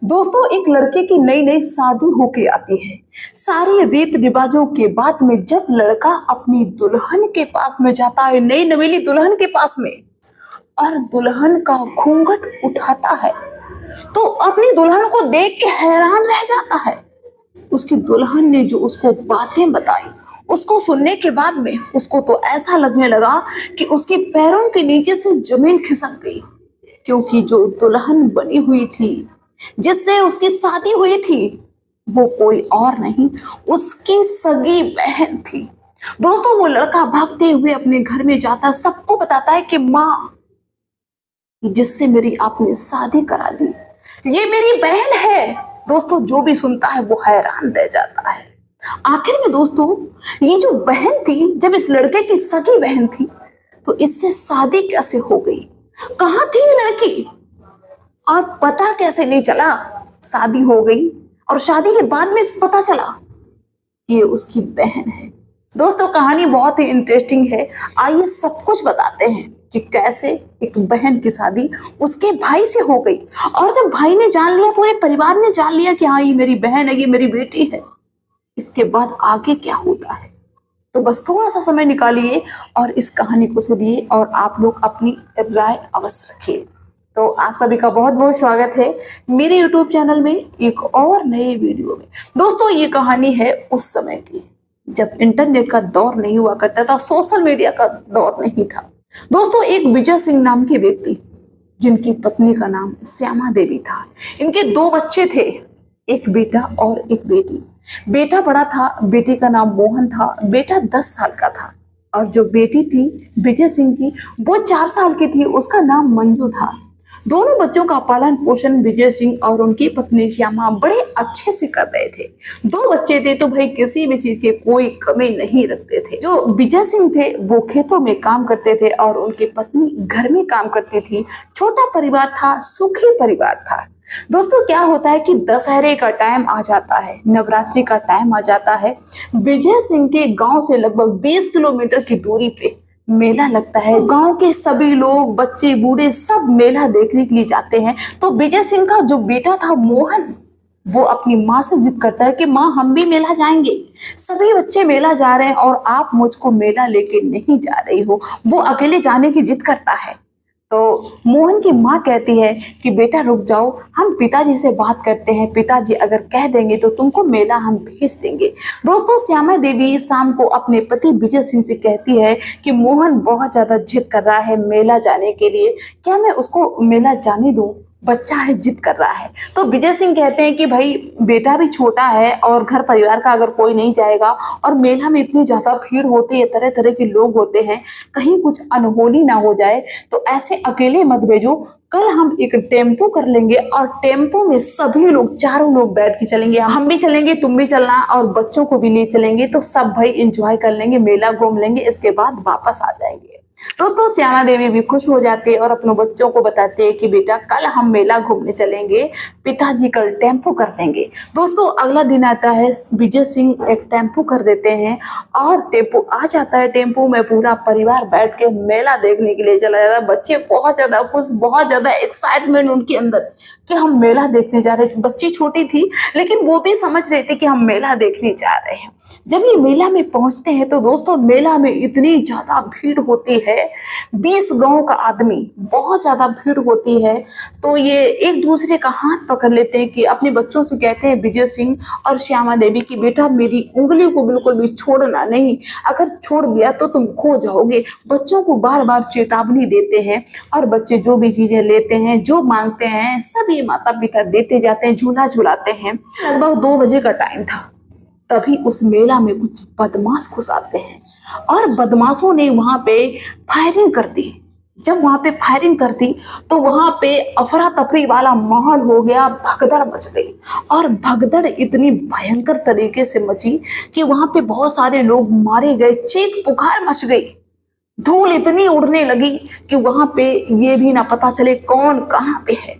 दोस्तों, एक लड़के की नई नई शादी होके आती है। सारे रीत रिवाजों के बाद में जब लड़का अपनी दुल्हन के पास में जाता है, नई नवेली दुल्हन के पास में, और दुल्हन का घूंघट उठाता है तो अपनी दुल्हन को देख के हैरान रह जाता है। उसकी दुल्हन ने जो उसको बातें बताई, उसको सुनने के बाद में उसको तो ऐसा लगने लगा कि उसके पैरों के नीचे से जमीन खिसक गई, क्योंकि जो दुल्हन बनी हुई थी, जिससे उसकी शादी हुई थी, वो कोई और नहीं, उसकी सगी बहन थी। दोस्तों, वो लड़का भागते हुए अपने घर में जाता, सबको बताता है कि माँ, जिससे मेरी आपने शादी करा दी, ये मेरी बहन है। दोस्तों, जो भी सुनता है वो हैरान रह जाता है। आखिर में दोस्तों, ये जो बहन थी, जब इस लड़के की सगी बहन थी, तो इससे शादी कैसे हो गई? कहाँ थी ये लड़की और पता कैसे नहीं चला? शादी हो गई और शादी के बाद में पता चला ये उसकी बहन है। दोस्तों, कहानी बहुत ही इंटरेस्टिंग है। आइए सब कुछ बताते हैं कि कैसे एक बहन की शादी उसके भाई से हो गई, और जब भाई ने जान लिया, पूरे परिवार ने जान लिया कि हाँ, ये मेरी बहन है, ये मेरी बेटी है, इसके बाद आगे क्या होता है? तो बस थोड़ा सा समय निकालिए और इस कहानी को सुनिए, और आप लोग अपनी राय अवश्य रखिए। तो आप सभी का बहुत बहुत स्वागत है मेरे YouTube चैनल में एक और नए वीडियो में। दोस्तों, ये कहानी है उस समय की, जब इंटरनेट का दौर नहीं हुआ करता था, सोशल मीडिया का दौर नहीं था। दोस्तों, एक विजय सिंह नाम के व्यक्ति, जिनकी पत्नी का नाम श्यामा देवी था, इनके दो बच्चे थे, एक बेटा और एक बेटी। बेटा बड़ा था, बेटी का नाम मोहन था, बेटा 10 साल का था, और जो बेटी थी विजय सिंह की, वो 4 साल की थी, उसका नाम मंजू था। दोनों बच्चों का पालन पोषण विजय सिंह और उनकी पत्नी श्यामा बड़े अच्छे से कर रहे थे। 2 बच्चे थे तो भाई किसी भी चीज की कोई कमी नहीं रखते थे। जो विजय सिंह थे वो खेतों में काम करते थे और उनकी पत्नी घर में काम करती थी। छोटा परिवार था, सुखी परिवार था। दोस्तों, क्या होता है कि दशहरे का टाइम आ जाता है, नवरात्रि का टाइम आ जाता है। विजय सिंह के गांव से लगभग 20 किलोमीटर की दूरी पे मेला लगता है। गांव के सभी लोग, बच्चे बूढ़े, सब मेला देखने के लिए जाते हैं। तो विजय सिंह का जो बेटा था मोहन, वो अपनी माँ से जिद करता है कि माँ, हम भी मेला जाएंगे, सभी बच्चे मेला जा रहे हैं और आप मुझको मेला लेके नहीं जा रही हो। वो अकेले जाने की जिद करता है। तो मोहन की माँ कहती है कि बेटा रुक जाओ, हम पिताजी से बात करते हैं, पिताजी अगर कह देंगे तो तुमको मेला हम भेज देंगे। दोस्तों, श्यामा देवी शाम को अपने पति विजय सिंह से कहती है कि मोहन बहुत ज्यादा जिद कर रहा है मेला जाने के लिए, क्या मैं उसको मेला जाने दूं? बच्चा है, जिद कर रहा है। तो विजय सिंह कहते हैं कि भाई, बेटा भी छोटा है और घर परिवार का अगर कोई नहीं जाएगा, और मेला में इतनी ज्यादा भीड़ होती है, तरह तरह के लोग होते हैं, कहीं कुछ अनहोनी ना हो जाए, तो ऐसे अकेले मत भेजो। कल हम एक टेम्पो कर लेंगे और टेम्पो में सभी लोग, चारों लोग बैठ के चलेंगे, हम भी चलेंगे, तुम भी चलना, और बच्चों को भी ले चलेंगे, तो सब भाई एंजॉय कर लेंगे, मेला घूम लेंगे, इसके बाद वापस आ जाएंगे। दोस्तों, श्यामा देवी भी खुश हो जाती है और अपने बच्चों को बताते हैं कि बेटा, कल हम मेला घूमने चलेंगे, पिताजी कल टेम्पो कर देंगे। दोस्तों, अगला दिन आता है, विजय सिंह एक टेम्पो कर देते हैं और टेम्पो आ जाता है। टेम्पो में पूरा परिवार बैठ के मेला देखने के लिए चला जाता है। बच्चे बहुत ज्यादा खुश, बहुत ज्यादा एक्साइटमेंट उनके अंदर कि हम मेला देखने जा रहे थे। बच्ची छोटी थी लेकिन वो भी समझ रहे थे कि हम मेला देखने जा रहे हैं। जब ये मेला में पहुंचते हैं तो दोस्तों, मेला में इतनी ज्यादा भीड़ होती है, 20 गांव का आदमी, बहुत ज्यादा भीड़ होती है। तो ये एक दूसरे का हाथ पकड़ लेते हैं कि अपने बच्चों से कहते हैं विजय सिंह और श्यामा देवी की, बेटा मेरी उंगली को बिल्कुल भी छोड़ना नहीं, अगर छोड़ दिया तो तुम खो जाओगे। बच्चों को बार बार चेतावनी देते हैं और बच्चे जो भी चीजें लेते हैं, जो मांगते हैं, सब ये माता पिता देते जाते हैं, झूला झुलाते हैं। लगभग 2 बजे का टाइम था, तभी उस मेला में कुछ बदमाश घुस आते हैं और बदमाशों ने वहां पे फायरिंग कर दी। जब वहां पे फायरिंग कर दी तो वहां पे अफरा तफरी वाला माहौल हो गया, भगदड़ मच गई, और भगदड़ इतनी भयंकर तरीके से मची कि वहां पे बहुत सारे लोग मारे गए, चीख पुकार मच गई, धूल इतनी उड़ने लगी कि वहां पे ये भी ना पता चले कौन कहाँ पे है।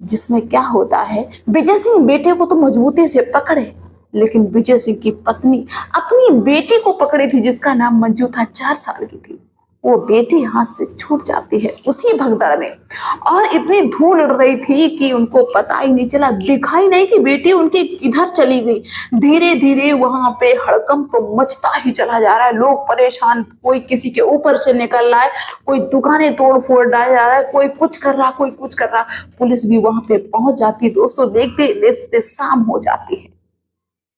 जिसमें क्या होता है, विजय सिंह बेटे को तो मजबूती से पकड़े, लेकिन विजय सिंह की पत्नी अपनी बेटी को पकड़ी थी, जिसका नाम मंजू था, 4 साल की थी। वो बेटी हाथ से छूट जाती है उसी भगदड़ में। और इतनी धूल उड़ रही थी कि उनको पता ही नहीं चला, दिखाई नहीं कि बेटी उनकी किधर चली गई। धीरे धीरे वहां पे हड़कंप तो मचता ही चला जा रहा है, लोग परेशान, कोई किसी के ऊपर से निकल रहा है, कोई दुकानें तोड़ फोड़ डाल जा रहा है, कोई कुछ कर रहा, कोई कुछ कर रहा। पुलिस भी वहां पे पहुंच जाती है दोस्तों। देखते देखते शाम हो जाती है।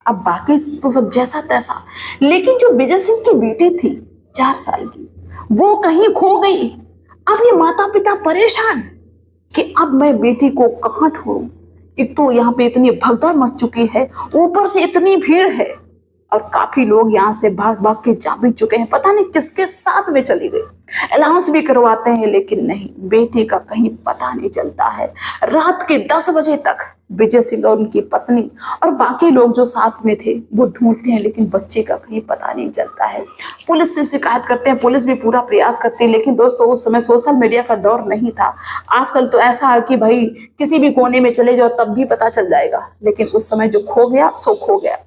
अब बाकी तो सब जैसा तैसा, लेकिन जो विजय सिंह की बेटी थी 4 साल की, वो कहीं खो गई। अब ये माता पिता परेशान कि अब मैं बेटी को कहाँ ढूंढूं। एक तो यहाँ पे इतनी भगदड़ मच चुकी है, ऊपर से इतनी भीड़ है, और काफी लोग यहाँ से भाग भाग के जा भी चुके हैं, पता नहीं किसके साथ में चली गई। अनाउंस भी करवाते हैं लेकिन नहीं, बेटी का कहीं पता नहीं चलता है। रात के 10 बजे तक विजय सिंह और उनकी पत्नी और बाकी लोग जो साथ में थे वो ढूंढते हैं, लेकिन बच्चे का कहीं पता नहीं चलता है। पुलिस से शिकायत करते हैं, पुलिस भी पूरा प्रयास करती है, लेकिन दोस्तों उस समय सोशल मीडिया का दौर नहीं था। आजकल तो ऐसा है कि भाई किसी भी कोने में चले जाओ तब भी पता चल जाएगा, लेकिन उस समय जो खो गया सो खो गया।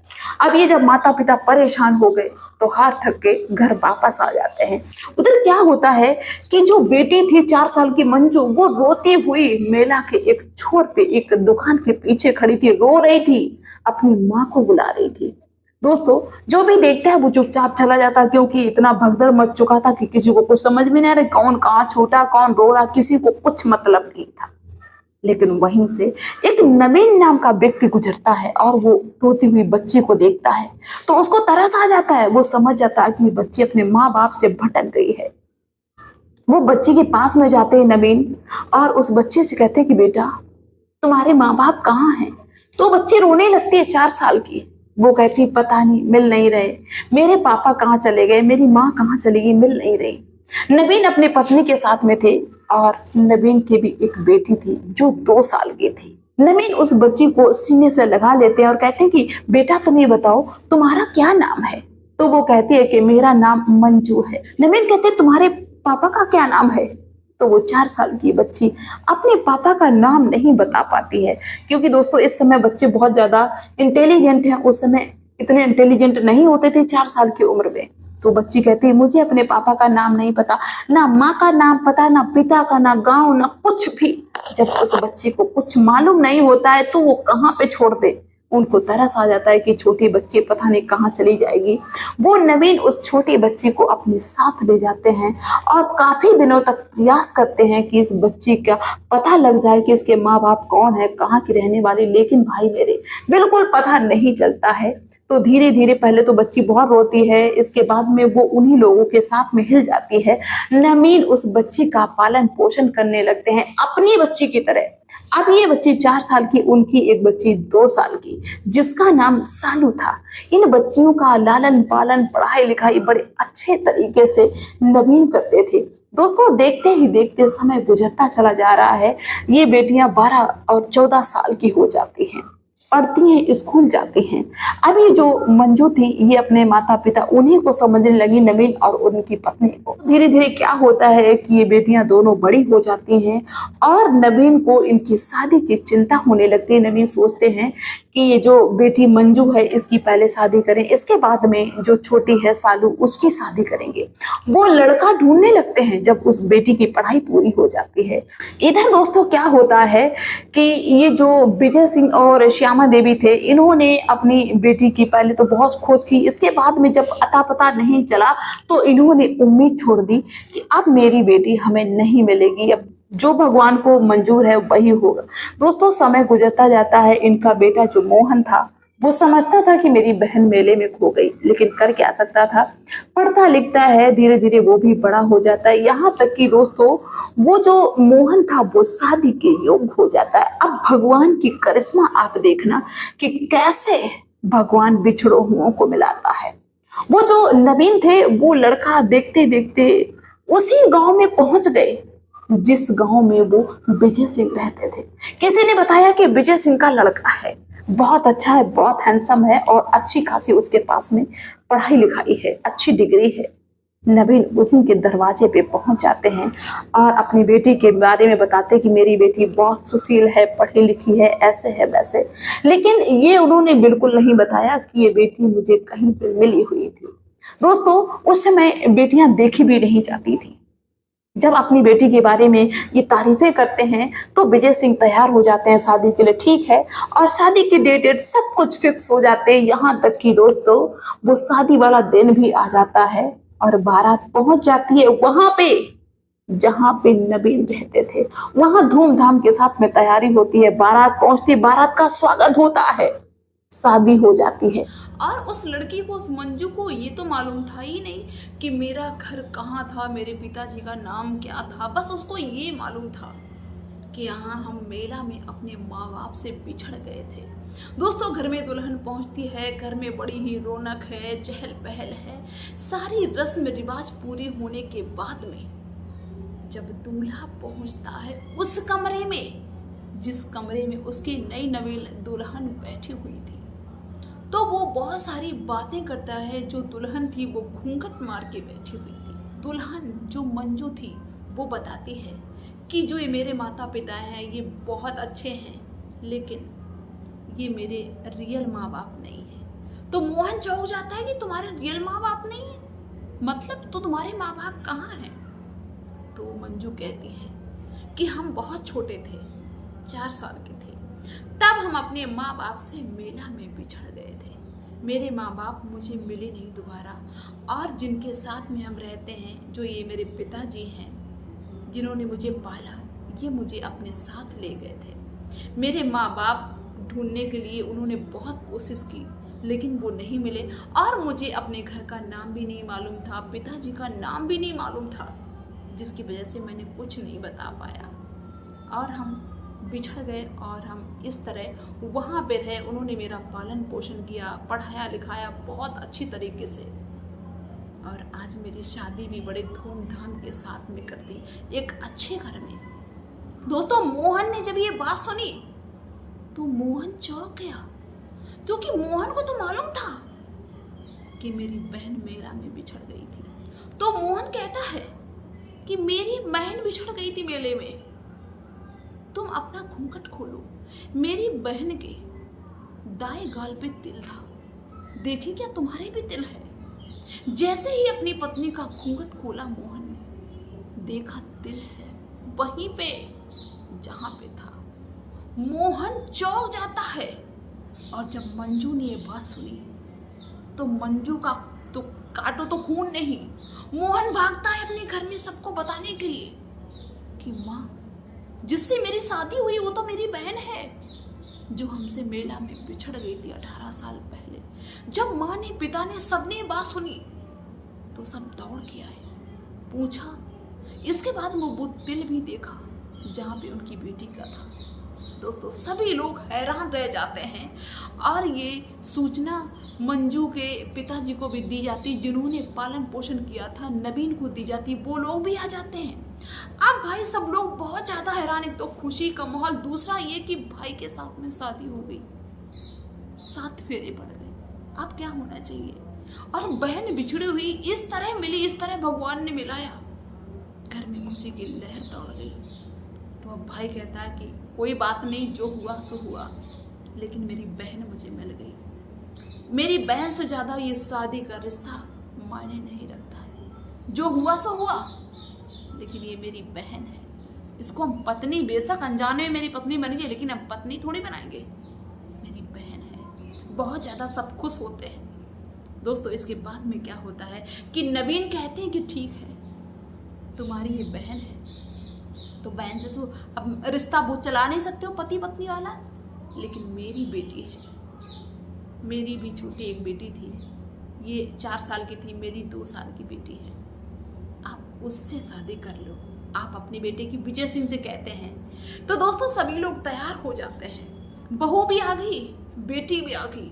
अब ये जब माता पिता परेशान हो गए तो हार थक के घर वापस आ जाते हैं। उधर क्या होता है कि जो बेटी थी 4 साल की मंजू, वो रोती हुई मेला के एक छोर पे एक दुकान के पीछे खड़ी थी, रो रही थी, अपनी माँ को बुला रही थी। दोस्तों जो भी देखता है वो चुपचाप चला जाता, क्योंकि इतना भगदड़ मच चुका था कि किसी को कुछ समझ में नहीं आ रहा, कौन कहाँ छोटा कौन रो रहा, किसी को कुछ मतलब नहीं था। लेकिन वहीं से एक नवीन नाम का व्यक्ति गुजरता है और वो रोती हुई बच्ची को देखता है तो उसको तरस आ जाता है। वो समझ जाता है कि बच्ची अपने माँ बाप से भटक गई है। वो बच्ची के पास में जाते हैं नवीन, और उस बच्चे से कहते हैं कि बेटा तुम्हारे माँ बाप कहाँ हैं। तो बच्ची रोने लगती है 4 साल की। वो कहती पता नहीं, मिल नहीं रहे, मेरे पापा कहाँ चले गए, मेरी माँ कहाँ चली गई, मिल नहीं रही। नवीन अपनी पत्नी के साथ में थे और नवीन की भी एक बेटी थी जो 2 साल की थी। नवीन उस बच्ची को सीने से लगा लेते हैं और कहते हैं कि बेटा तुम ये बताओ तुम्हारा क्या नाम है। तो वो कहती है कि मेरा नाम मंजू है। नवीन कहते हैं तुम्हारे पापा का क्या नाम है। तो वो 4 साल की बच्ची अपने पापा का नाम नहीं बता पाती है, क्योंकि दोस्तों इस समय बच्चे बहुत ज्यादा इंटेलिजेंट हैं, उस समय इतने इंटेलिजेंट नहीं होते थे 4 साल की उम्र में। तो बच्ची कहती है मुझे अपने पापा का नाम नहीं पता, ना माँ का नाम पता, ना पिता का, ना गांव, ना कुछ भी। जब उस बच्ची को कुछ मालूम नहीं होता है तो वो कहाँ पे छोड़ दे। उनको तरस आ जाता है कि छोटी बच्ची पता नहीं कहाँ चली जाएगी। वो नवीन उस छोटी बच्ची को अपने साथ ले जाते हैं और काफी दिनों तक प्रयास करते हैं कि इस बच्ची का पता लग जाए कि इसके माँ बाप कौन है, कहाँ की रहने वाली। लेकिन भाई मेरे बिल्कुल पता नहीं चलता है। तो धीरे धीरे पहले तो बच्ची बहुत रोती है, इसके बाद में वो उन्हीं लोगों के साथ में हिल जाती है। नवीन उस बच्ची का पालन पोषण करने लगते हैं अपनी बच्ची की तरह। अब ये बच्ची 4 साल की, उनकी एक बच्ची 2 साल की जिसका नाम सालू था। इन बच्चियों का लालन पालन, पढ़ाई लिखाई बड़े अच्छे तरीके से नवीन करते थे। दोस्तों देखते ही देखते समय गुजरता चला जा रहा है। ये बेटियां 12 और 14 साल की हो जाती हैं, पढ़ती हैं, स्कूल जाती हैं। अब ये जो मंजू थी ये अपने माता पिता उन्हीं को समझने लगी, नवीन और उनकी पत्नी को। धीरे धीरे क्या होता है कि ये बेटियां दोनों बड़ी हो जाती हैं और नवीन को इनकी शादी की चिंता होने लगती है। नवीन सोचते हैं कि ये जो बेटी मंजू है इसकी पहले शादी करें, इसके बाद में जो छोटी है सालू उसकी शादी करेंगे। वो लड़का ढूंढने लगते हैं जब उस बेटी की पढ़ाई पूरी हो जाती है। इधर दोस्तों क्या होता है कि ये जो विजय सिंह और श्यामा देवी थे, इन्होंने अपनी बेटी की पहले तो बहुत खोज की, इसके बाद में जब अता पता नहीं चला तो इन्होंने उम्मीद छोड़ दी कि अब मेरी बेटी हमें नहीं मिलेगी, अब जो भगवान को मंजूर है वही होगा। दोस्तों समय गुजरता जाता है। इनका बेटा जो मोहन था वो समझता था कि मेरी बहन मेले में खो गई, लेकिन कर क्या सकता था, पढ़ता लिखता है, धीरे धीरे वो भी बड़ा हो जाता है। यहाँ तक कि दोस्तों वो जो मोहन था वो शादी के योग्य हो जाता है। अब भगवान की करिश्मा आप देखना कि कैसे भगवान बिछड़ों हुओं को मिलाता है। वो जो नवीन थे वो लड़का देखते देखते उसी गांव में पहुंच गए जिस गांव में वो विजय सिंह रहते थे। किसी ने बताया कि विजय सिंह का लड़का है, बहुत अच्छा है, बहुत हैंडसम है और अच्छी खासी उसके पास में पढ़ाई लिखाई है, अच्छी डिग्री है। नवीन उसी के दरवाजे पे पहुंच जाते हैं और अपनी बेटी के बारे में बताते हैं कि मेरी बेटी बहुत सुशील है, पढ़ी लिखी है, ऐसे है वैसे। लेकिन ये उन्होंने बिल्कुल नहीं बताया कि ये बेटी मुझे कहीं पे मिली हुई थी। दोस्तों उस समय बेटियां देखी भी नहीं जाती थी। जब अपनी बेटी के बारे में ये तारीफें करते हैं तो विजय सिंह तैयार हो जाते हैं शादी के लिए, ठीक है, और शादी की डेट सब कुछ फिक्स हो जाते हैं। यहाँ तक कि दोस्तों वो शादी वाला दिन भी आ जाता है और बारात पहुंच जाती है वहां पे जहां पे नबीन रहते थे। वहां धूमधाम के साथ में तैयारी होती है, बारात पहुंचती है, बारात का स्वागत होता है, शादी हो जाती है। और उस लड़की को, उस मंजू को ये तो मालूम था ही नहीं कि मेरा घर कहाँ था, मेरे पिताजी का नाम क्या था। बस उसको ये मालूम था कि यहाँ हम मेला में अपने माँ बाप से बिछड़ गए थे। दोस्तों घर में दुल्हन पहुँचती है, घर में बड़ी ही रौनक है, चहल पहल है। सारी रस्म रिवाज पूरी होने के बाद में जब दूल्हा पहुँचता है उस कमरे में, जिस कमरे में उसकी नई नवीन दुल्हन बैठी हुई थी, तो वो बहुत सारी बातें करता है। जो दुल्हन थी वो घूंघट मार के बैठी हुई थी। दुल्हन जो मंजू थी वो बताती है कि जो ये मेरे माता पिता हैं ये बहुत अच्छे हैं, लेकिन ये मेरे रियल माँ बाप नहीं है। तो मोहन चौंक जाता है कि तुम्हारे रियल माँ बाप नहीं है, मतलब तो तुम्हारे माँ बाप कहाँ हैं? तो मंजू कहती है कि हम बहुत छोटे थे, 4 साल के थे, तब हम अपने माँ बाप से मेला में बिछड़ गए थे। मेरे माँ बाप मुझे मिले नहीं दोबारा, और जिनके साथ में हम रहते हैं, जो ये मेरे पिताजी हैं जिन्होंने मुझे पाला, ये मुझे अपने साथ ले गए थे। मेरे माँ बाप ढूंढने के लिए उन्होंने बहुत कोशिश की, लेकिन वो नहीं मिले, और मुझे अपने घर का नाम भी नहीं मालूम था, पिताजी का नाम भी नहीं मालूम था, जिसकी वजह से मैंने कुछ नहीं बता पाया, और हम बिछड़ गए और हम इस तरह वहाँ पे रहे। उन्होंने मेरा पालन पोषण किया, पढ़ाया लिखाया बहुत अच्छी तरीके से, और आज मेरी शादी भी बड़े धूमधाम के साथ में कर दी, एक अच्छे घर में। दोस्तों मोहन ने जब ये बात सुनी तो मोहन चौंक गया, क्योंकि मोहन को तो मालूम था कि मेरी बहन मेला में बिछड़ गई थी। तो मोहन कहता है कि मेरी बहन बिछड़ गई थी मेले में, तुम अपना घूंघट खोलो। मेरी बहन के दाएं गाल पे तिल था, देखी क्या तुम्हारे भी तिल है? जैसे ही अपनी पत्नी का घूंघट खोला मोहन ने, देखा तिल है वहीं पे जहां पे था। मोहन चौंक जाता है, और जब मंजू ने ये बात सुनी तो मंजू का तो काटो तो खून नहीं, मोहन भागता है अपने घर में सबको बताने के लिए कि माँ, जिससे मेरी शादी हुई वो तो मेरी बहन है, जो हमसे मेला में बिछड़ गई थी 18 साल पहले। जब माँ ने, पिता ने, सबने बात सुनी तो सब दौड़ के आए, पूछा। इसके बाद वो तिल भी देखा जहाँ पे उनकी बेटी का था। दोस्तों सभी लोग हैरान रह जाते हैं, और ये सूचना मंजू के पिताजी को भी दी जाती, जिन्होंने पालन पोषण किया था, नबीन को दी जाती, वो लोग भी आ जाते हैं। अब भाई सब लोग बहुत ज़्यादा हैरान, एक तो खुशी का माहौल, दूसरा ये कि भाई के साथ में शादी हो गई, 7 फेरे पड़ गए, अब क्या होना चाहिए? और बहन बिछड़ी हुई इस तरह मिली, इस तरह भगवान ने मिलाया, घर में खुशी की लहर दौड़ गई। तो अब भाई कहता है कि कोई बात नहीं, जो हुआ सो हुआ, लेकिन मेरी बहन मुझे मिल गई। मेरी बहन से ज़्यादा ये शादी का रिश्ता मायने नहीं रखता है, जो हुआ सो हुआ, लेकिन ये मेरी बहन है। इसको हम पत्नी, बेशक अनजाने में मेरी पत्नी बन गई, लेकिन हम पत्नी थोड़ी बनाएंगे, मेरी बहन है। बहुत ज़्यादा सब खुश होते हैं। दोस्तों इसके बाद में क्या होता है कि नबीन कहते हैं कि ठीक है, तुम्हारी ये बहन है, तो बहन से तो अब रिश्ता वो चला नहीं सकते हो पति पत्नी वाला, लेकिन मेरी बेटी है, मेरी भी छोटी एक बेटी थी, ये 4 साल की थी, मेरी 2 साल की बेटी है, आप उससे शादी कर लो, आप अपनी बेटे की विजय सिंह से कहते हैं। तो दोस्तों सभी लोग तैयार हो जाते हैं, बहू भी आ गई, बेटी भी आ गई।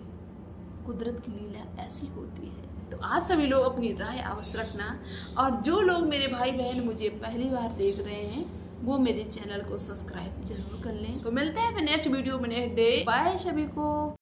कुदरत की लीला ऐसी होती है। तो आप सभी लोग अपनी राय अवश्य रखना, और जो लोग मेरे भाई बहन मुझे पहली बार देख रहे हैं वो मेरे चैनल को सब्सक्राइब जरूर कर लें। तो मिलते हैं फिर नेक्स्ट वीडियो में नेक्स्ट डे। बाय सभी को।